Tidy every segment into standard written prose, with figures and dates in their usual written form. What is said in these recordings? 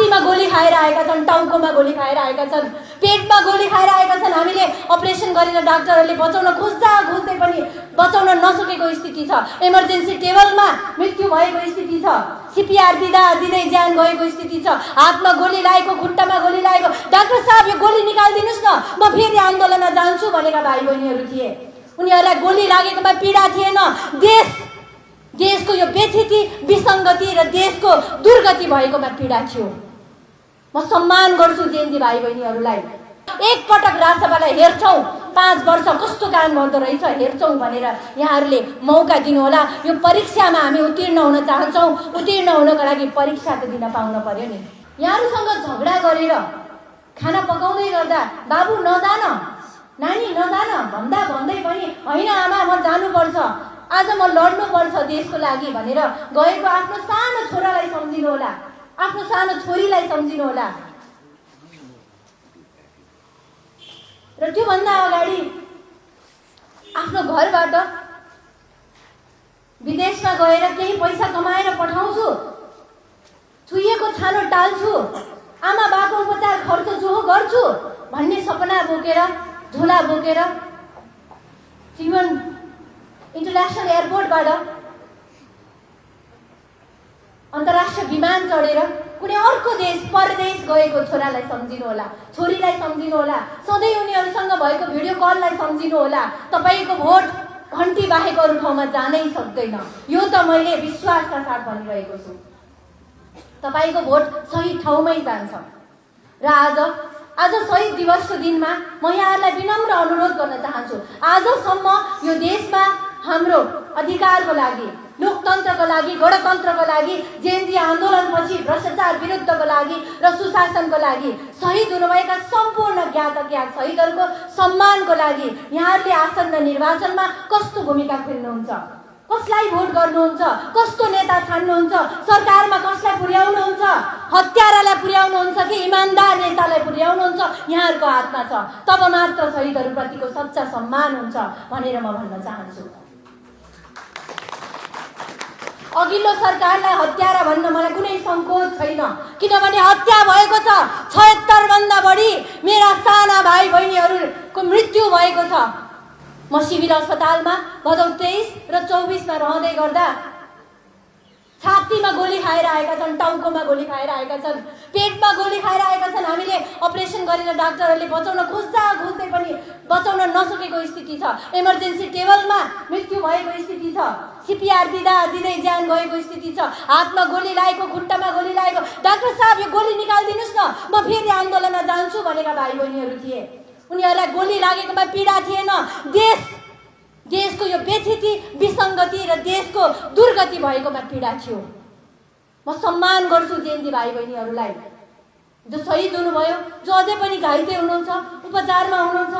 छातीमा गोली खाएर आएका छन्, टाउकोमा गोली खाएर आएका छन्, पेटमा गोली खाएर आएका छन्। हामीले अपरेसन गरेर डाक्टरहरूले बचाउन खोज्दै पनि बचाउन नसकेको स्थिति छ। इमर्जेन्सी टेबलमा मृत्यु भएको स्थिति छ। सीपीआर दिँदै ज्यान गएको स्थिति छ। हातमा गोली लागेको, खुट्टामा गोली लागेको। डाक्टर साहब, यो गोली निकालिदिनुस् न, म फेरि आन्दोलनमा जान्छु भनेका भाइ बहिनीहरू थिए। उनीहरूलाई गोली लागेकोमा पीडा थिएन। देशको यो व्यथिति, विसङ्गति र देशको दुर्गति भएकोमा पीडा थियो। म सम्मान गर्छु जेएनजी भाइ बहिनीहरूलाई। एकपटक राष्ट्रसभालाई हेर्छौँ, 5 वर्ष कस्तो काम गर्दो रहेछ हेर्छौँ भनेर यहाँहरूले मौका दिनुहोला। यो परीक्षामा हामी उत्तीर्ण हुन चाहन्छौँ। उत्तीर्ण हुनको लागि परीक्षा त दिन पाउन पर्यो नि। यहाँहरूसँग झगडा गरेर खाना पकाउँदै गर्दा बाबु नजान, नानी नजान भन्दै पनि होइन आमा म जानुपर्छ, आज म लड्नुपर्छ देशको लागि भनेर गएको आफ्नो सानो छोरालाई सम्झिनु होला, आफ्नो सानो छोरीलाई सम्झिनु होला। र त्योभन्दा अगाडि आफ्नो घरबाट विदेशमा गएर केही पैसा कमाएर पठाउँछु, छुइएको छानो टाल्छु, आमा बाको उपचार खर्च जो गर्छु भन्ने सपना बोकेर, झोला बोकेर चितवन इन्टरनेसनल एयरपोर्टबाट अन्तर्राष्ट्रिय विमान चढेर कुनै अर्को देश, परदेश गएको छोरालाई सम्झिनु होला, छोरीलाई सम्झिनु होला। सधैँ उनीहरूसँग भएको भिडियो कललाई सम्झिनु होला। तपाईँको भोट घन्टी बाहेक अरू ठाउँमा जानै सक्दैन। यो त मैले विश्वासका साथ भनिरहेको छु। तपाईँको भोट सही ठाउँमै जान्छ। र आज शहीद दिवसको दिनमा म यहाँहरूलाई विनम्र अनुरोध गर्न चाहन्छु। आजसम्म यो देशमा हाम्रो अधिकारको लागि, लोकतन्त्रको लागि, गणतन्त्रको लागि, जेएनजी आन्दोलनपछि भ्रष्टाचार विरुद्धको लागि र सुशासनको लागि शहीद हुनुभएका सम्पूर्ण ज्ञात अज्ञात शहीदहरूको सम्मानको लागि यहाँहरूले आसन्न निर्वाचनमा कस्तो भूमिका खेल्नुहुन्छ, कसलाई भोट गर्नुहुन्छ, कस्तो नेता छान्नुहुन्छ, सरकारमा कसलाई पुर्याउनुहुन्छ, हत्यारालाई पुर्याउनुहुन्छ कि इमान्दार नेतालाई पुर्याउनुहुन्छ, यहाँहरूको हातमा छ। तब मात्र शहीदहरूप्रतिको सच्चा सम्मान हुन्छ भनेर म भन्न चाहन्छु। अघिल्लो सरकारलाई हत्यारा भन्न मलाई कुनै सङ्कोच छैन, किनभने हत्या भएको छ। 76 भन्दा बढी मेरा साना भाइ बहिनीहरूको मृत्यु भएको छ। म सिभिल अस्पतालमा भदौ 23 र 24 रहँदै गर्दा छातीमा गोली खाएर आएका छन्, टाउकोमा गोली खाएर आएका छन्, पेटमा गोली खाएर आएका छन्। हामीले अपरेसन गरेर डाक्टरहरूले बचाउन खोज्दै पनि बचाउन नसकेको स्थिति छ। इमर्जेन्सी टेबलमा मृत्यु भएको स्थिति छ। सीपीआर दिँदै ज्यान गएको स्थिति छ। हातमा गोली लागेको, खुट्टामा गोली लागेको। डाक्टर साहब, यो गोली निकालिदिनुस् न, म फेरि आन्दोलनमा जान्छु भनेका भाइ बहिनीहरू थिए। उनीहरूलाई गोली लागेकोमा पीडा थिएन। देशको यो व्यथिति, विसङ्गति र देशको दुर्गति भएकोमा पीडा थियो। म सम्मान गर्छु जेएनजी भाइ बहिनीहरूलाई, जो शहीद हुनुभयो, जो अझै पनि घाइते हुनुहुन्छ, उपचारमा हुनुहुन्छ,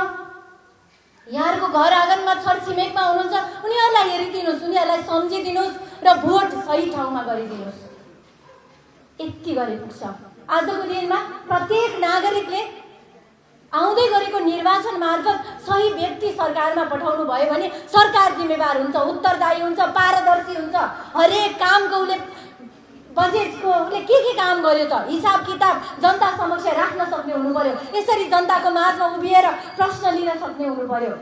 यहाँहरूको घर आँगनमा छरछिमेकमा हुनुहुन्छ। उनीहरूलाई हेरिदिनुहोस्, उनीहरूलाई सम्झिदिनुहोस् र भोट सही ठाउँमा गरिदिनुहोस्। यति गरे पुग्छ। आजको दिनमा प्रत्येक नागरिकले आउँदै गरेको निर्वाचन मार्फत सही व्यक्ति सरकारमा पठाउनु भयो भने सरकार जिम्मेवार हुन्छ, उत्तरदायी हुन्छ, पारदर्शी हुन्छ। हरेक कामको उसले बजेटको उसले के काम गर्यो त हिसाब किताब जनता समक्ष राख्न सक्ने हुनु पर्यो। यसरी जनताको माझमा उभिएर प्रश्न लिन सक्ने हुनु पर्यो।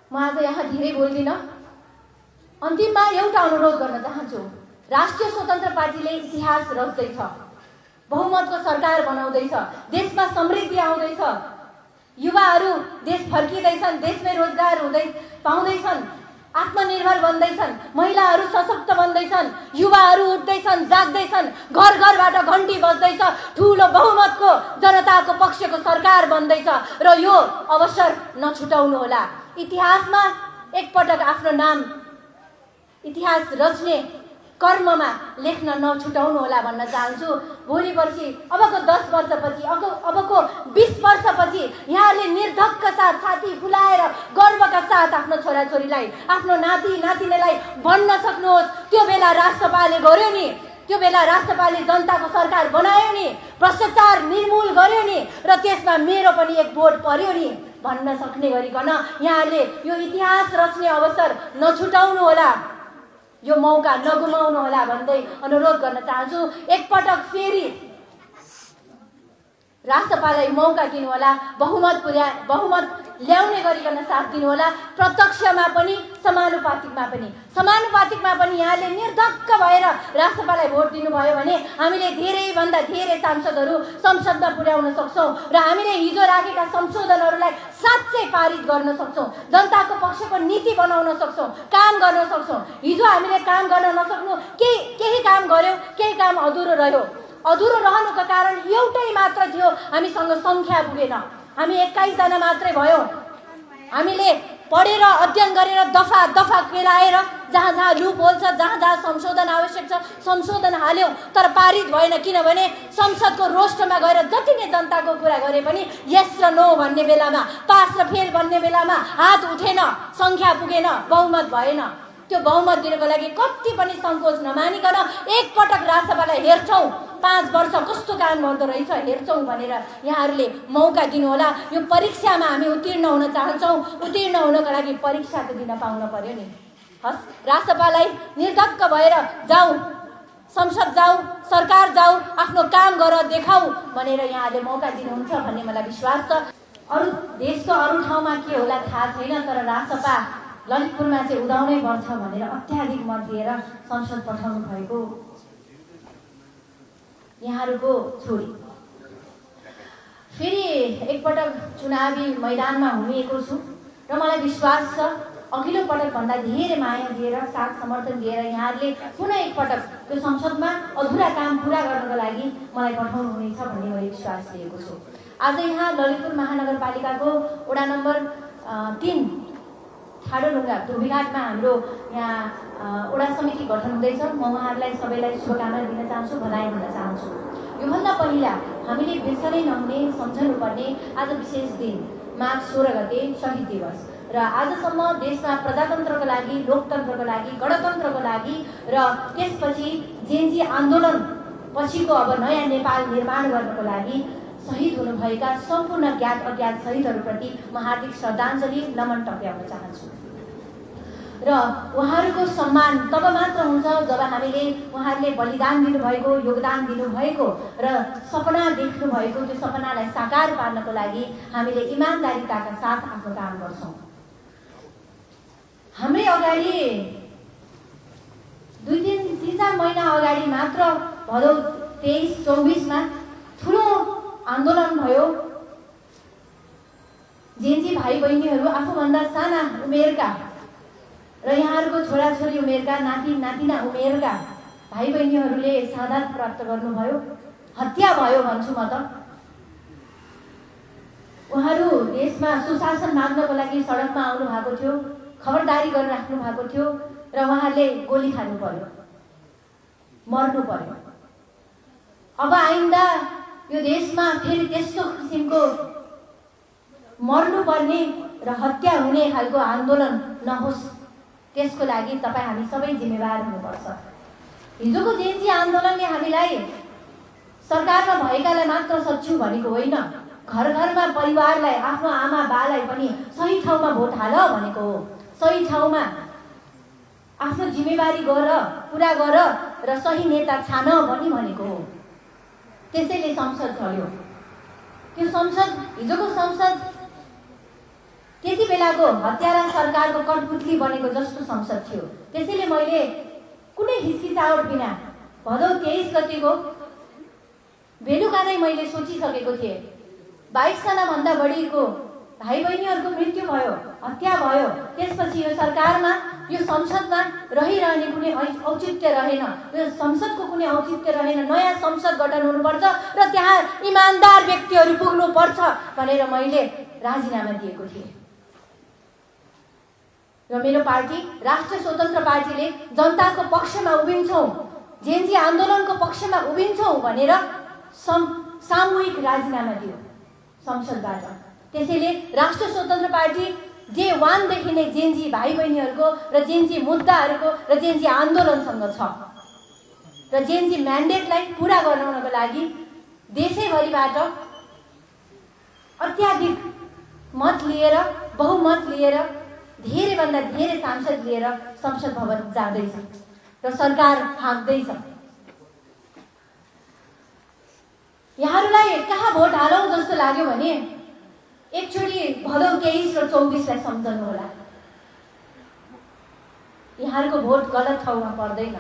म आज यहाँ धेरै बोल्दिनँ। अन्तिममा एउटा अनुरोध गर्न चाहन्छु। राष्ट्रिय स्वतन्त्र पार्टीले इतिहास रच्दैछ, बहुमतको सरकार बनाउँदैछ, देशमा समृद्धि आउँदैछ, युवाहरू देश फर्किँदैछन्, देशमै रोजगार पाउँदैछन्, आत्मनिर्भर बन्दैछन्, महिलाहरू सशक्त बन्दैछन्, युवाहरू उठ्दैछन्, जाग्दैछन्, घर घरबाट घन्टी बज्दैछ, ठुलो बहुमतको जनताको पक्षको सरकार बन्दैछ। र यो अवसर नछुटाउनु होला। इतिहासमा एकपटक आफ्नो नाम इतिहास रच्ने कर्ममा लेख्न नछुटाउनु होला भन्न चाहन्छु। भोलि पर्सि अबको 10 वर्षपछि, अबको 20 वर्षपछि यहाँहरूले निर्धक्क साथ, छाती फुलाएर गर्वका साथ आफ्नो छोराछोरीलाई, आफ्नो नाति नातिनीलाई भन्न सक्नुहोस्, त्यो बेला राष्ट्रपाले गर्यो नि, त्यो बेला राष्ट्रपाले जनताको सरकार बनायो नि, भ्रष्टाचार निर्मूल गर्यो नि, र त्यसमा मेरो पनि एक भोट पर्यो नि भन्न सक्ने गरिकन यहाँहरूले यो इतिहास रच्ने अवसर नछुटाउनु होला। यो मौका नगुमाउनु होला भन्दै अनुरोध गर्न चाहन्छु। एकपटक फेरि राष्ट्रपालाई मौका दिनुहोला, बहुमत ल्याउने गरिकन साथ दिनुहोला। प्रत्यक्षमा पनि समानुपातिकमा पनि यहाँले निर्धक्क भएर राष्ट्रपालाई भोट दिनुभयो भने हामीले धेरैभन्दा धेरै सांसदहरू संसदमा पुर्याउन सक्छौँ र हामीले हिजो राखेका संशोधनहरूलाई साँच्चै पारित गर्न सक्छौँ। जनताको पक्षको नीति बनाउन सक्छौँ, काम गर्न सक्छौँ। हिजो हामीले काम गर्न नसक्नु, केही काम गर्यौँ, केही काम अधुरो रह्यो। अधुरो रहनुको कारण एउटै मात्र थियो, हामीसँग सङ्ख्या पुगेन। हामी 21 जना मात्रै भयौँ। हामीले पढेर अध्ययन गरेर दफा केलाएर जहाँ लुप होल छ, जहाँ संशोधन आवश्यक छ संशोधन हाल्यौँ, तर पारित भएन। किनभने संसदको रोस्टरमा गएर जति नै जनताको कुरा गरे पनि यस र नो भन्ने बेलामा, पास र फेल भन्ने बेलामा हात उठेन, सङ्ख्या पुगेन, बहुमत भएन। त्यो बहुमत दिनको लागि कति पनि सङ्कोच नमानिकन एकपटक राष्ट्रपालाई हेर्छौँ, 5 वर्ष कस्तो काम गर्दो रहेछ हेर्छौँ भनेर यहाँहरूले मौका दिनुहोला। यो परीक्षामा हामी उत्तीर्ण हुन चाहन्छौँ। उत्तीर्ण हुनको लागि परीक्षा त दिन पाउन पर्यो नि। हस्, राष्ट्रपालाई निर्धक्क भएर जाऊ, संसद जाऊ, सरकार जाऊ, आफ्नो काम गर देखाऊ भनेर यहाँहरूले मौका दिनुहुन्छ भन्ने मलाई विश्वास छ। अरू देशको अरू ठाउँमा के होला थाहा छैन, तर राष्ट्रपा ललितपुरमा चाहिँ उदाउनै पर्छ भनेर अत्याधिक मत दिएर संसद पठाउनु भएको यहाँहरूको छोरी। फेरि एकपटक चुनावी मैदानमा हुमिएको छु र मलाई विश्वास छ अघिल्लो पटकभन्दा धेरै माया दिएर, साथ समर्थन दिएर यहाँहरूले पुनः एकपटक त्यो संसदमा अधुरा काम पुरा गर्नको लागि मलाई पठाउनुहुनेछ भन्ने मैले विश्वास लिएको छु। आज यहाँ ललितपुर महानगरपालिकाको वडा नम्बर 3 ठाडोढुङ्गा धोबीघाटमा हाम्रो यहाँ वडा समिति गठन हुँदैछ। म उहाँहरूलाई सबैलाई शुभकामना दिन चाहन्छु, बधाई दिन चाहन्छु। योभन्दा पहिला हामीले बिर्सनै नहुने, सम्झनुपर्ने आज विशेष दिन माघ 16 गते शहीद दिवस र आजसम्म देशमा प्रजातन्त्रको लागि, लोकतन्त्रको लागि, गणतन्त्रको लागि र त्यसपछि जेएनजी आन्दोलन पछिको अब नयाँ नेपाल निर्माण गर्नको लागि शहीद हुनुभएका सम्पूर्ण ज्ञात अज्ञात शहीदहरूप्रति म हार्दिक श्रद्धाञ्जली नमन टक्र्याउन चाहन्छु। र उहाँहरूको सम्मान तब मात्र हुन्छ जब हामीले उहाँहरूले बलिदान दिनुभएको, योगदान दिनुभएको र सपना देख्नुभएको त्यो सपनालाई साकार पार्नको लागि हामीले इमान्दारिताका साथ आफ्नो काम गर्छौँ। हाम्रै अगाडि 2-3 महिना अगाडि मात्र भदौ 23-24मा ठुलो आन्दोलन भयो। जेएनजी भाइ बहिनीहरू, आफूभन्दा साना उमेरका र यहाँहरूको छोराछोरी उमेरका, नाति नातिना उमेरका भाइ बहिनीहरूले शहादत प्राप्त गर्नुभयो, हत्या भयो भन्छु म त। उहाँहरू देशमा सुशासन माग्नको लागि सडकमा आउनु भएको थियो, खबरदारी गरिराख्नु भएको थियो र उहाँहरूले गोली खानु पर्यो, मर्नु पर्यो। अब आइन्दा यो देशमा फेरि त्यस्तो किसिमको मर्नुपर्ने र हत्या हुने खालको आन्दोलन नहोस्, त्यसको लागि तपाईँ हामी सबै जिम्मेवार हुनुपर्छ। हिजोको जेएनजी आन्दोलनले हामीलाई सरकारमा भएकालाई मात्र सच्छु भनेको होइन, घर घरमा परिवारलाई, आफ्नो आमा बालाई पनि सही ठाउँमा भोट हाल भनेको हो। सही ठाउँमा आफ्नो जिम्मेवारी गर, पुरा गर र सही नेता छान पनि भनेको हो। त्यसैले संसद चल्यो। त्यो संसद, हिजोको संसद त्यति बेलाको हत्यारा सरकारको कठपुतली बनेको जस्तो संसद थियो। त्यसैले मैले कुनै हिचकिचाहट बिना भदौ 23 गतेको बेलुका नै मैले सोचिसकेको थिएँ, 22 जनाभन्दा बढीको भाइ बहिनीहरूको मृत्यु भयो, हत्या भयो, त्यसपछि यो सरकारमा, यो संसदमा रहिरहने कुनै औचित्य रहेन, यो संसदको कुनै औचित्य रहेन। नयाँ संसद गठन हुनुपर्छ र त्यहाँ इमान्दार व्यक्तिहरू पुग्नुपर्छ भनेर मैले राजीनामा दिएको थिएँ। र मेरो पार्टी राष्ट्रिय स्वतन्त्र पार्टीले जनताको पक्षमा उभिन्छौँ, जेएनजी आन्दोलनको पक्षमा उभिन्छौँ भनेर सामूहिक राजीनामा दियो संसदबाट। त्यसैले राष्ट्रिय स्वतन्त्र पार्टी डे 1 देखि नै जेएनजी भाइ बहिनीहरूको र जेएनजी मुद्दाहरूको र जेएनजी आन्दोलनसँग छ र जेएनजी म्यान्डेटलाई पुरा गराउनको लागि देशैभरिबाट अत्याधिक मत लिएर, बहुमत लिएर, धेरैभन्दा धेरै सांसद लिएर संसद भवन जाँदैछ। र सरकार भाग्दैछ। यहाँहरूलाई कहाँ भोट हालौँ जस्तो लाग्यो भने एकचोटि भदौ 23 र 24लाई सम्झनु होला। यहाँहरूको भोट गलत ठाउँमा पर्दैन।